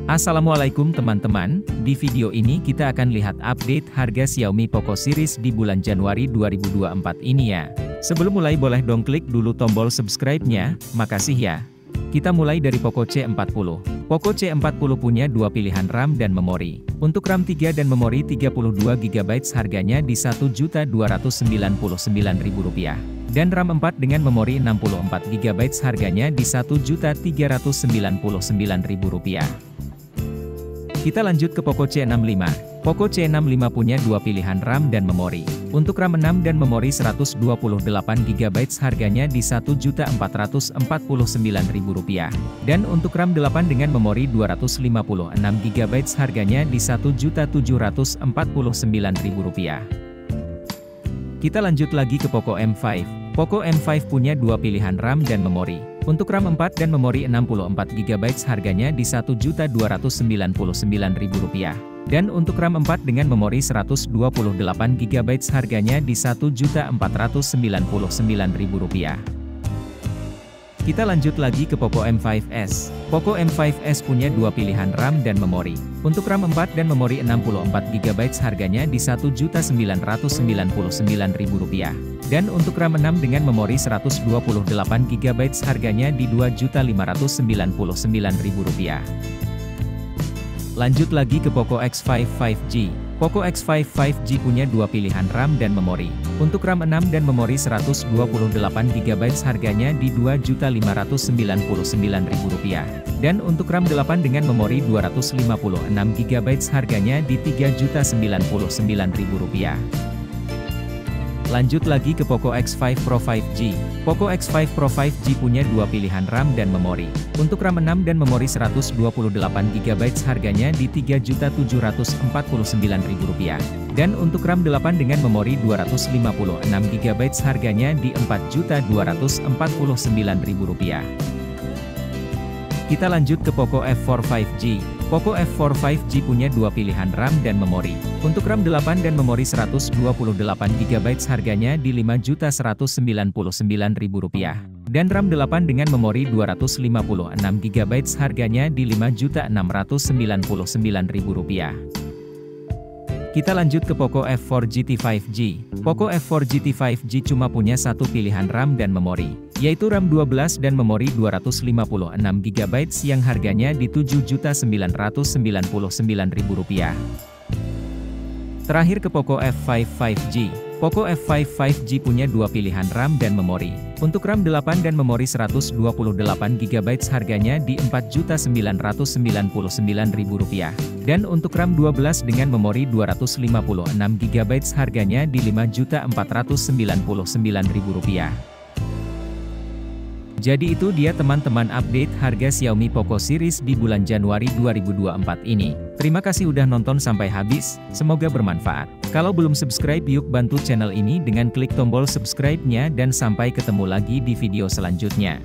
Assalamualaikum teman-teman, di video ini kita akan lihat update harga Xiaomi Poco Series di bulan Januari 2024 ini ya. Sebelum mulai boleh dong klik dulu tombol subscribe-nya, makasih ya. Kita mulai dari Poco C40. Poco C40 punya dua pilihan RAM dan memori. Untuk RAM 3 dan memori 32GB harganya di Rp1.299.000. Dan RAM 4 dengan memori 64GB harganya di Rp1.399.000. Kita lanjut ke Poco C65. Poco C65 punya dua pilihan RAM dan memori. Untuk RAM 6 dan memori 128GB harganya di Rp1.449.000. Dan untuk RAM 8 dengan memori 256GB harganya di Rp1.749.000. Kita lanjut lagi ke Poco M5. Poco M5 punya dua pilihan RAM dan memori. Untuk RAM 4 dan memori 64GB harganya di Rp1.299.000. Dan untuk RAM 4 dengan memori 128GB harganya di Rp1.499.000. Kita lanjut lagi ke Poco M5s. Poco M5s punya dua pilihan RAM dan memori. Untuk RAM 4 dan memori 64GB harganya di Rp1.999.000. Dan untuk RAM 6 dengan memori 128GB harganya di Rp2.599.000. Lanjut lagi ke Poco X5 5G. Poco X5 5G punya dua pilihan RAM dan memori. Untuk RAM 6 dan memori 128GB harganya di Rp2.599.000. Dan untuk RAM 8 dengan memori 256GB harganya di Rp3.099.000. Lanjut lagi ke Poco X5 Pro 5G. Poco X5 Pro 5G punya dua pilihan RAM dan memori. Untuk RAM 6 dan memori 128GB harganya di Rp3.749.000. Dan untuk RAM 8 dengan memori 256GB harganya di Rp4.249.000. Kita lanjut ke Poco F4 5G. Poco F4 5G punya dua pilihan RAM dan memori. Untuk RAM 8 dan memori 128GB harganya di Rp5.199.000. Dan RAM 8 dengan memori 256GB harganya di Rp5.699.000. Kita lanjut ke Poco F4 GT 5G. Poco F4 GT 5G cuma punya satu pilihan RAM dan memori, yaitu RAM 12 dan memori 256GB yang harganya di Rp7.999.000. Terakhir ke Poco F5 5G. Poco F5 5G punya dua pilihan RAM dan memori. Untuk RAM 8 dan memori 128GB harganya di Rp4.999.000. Dan untuk RAM 12 dengan memori 256GB harganya di Rp5.499.000. Jadi itu dia teman-teman update harga Xiaomi Poco Series di bulan Januari 2024 ini. Terima kasih udah nonton sampai habis, semoga bermanfaat. Kalau belum subscribe yuk bantu channel ini dengan klik tombol subscribe-nya dan sampai ketemu lagi di video selanjutnya.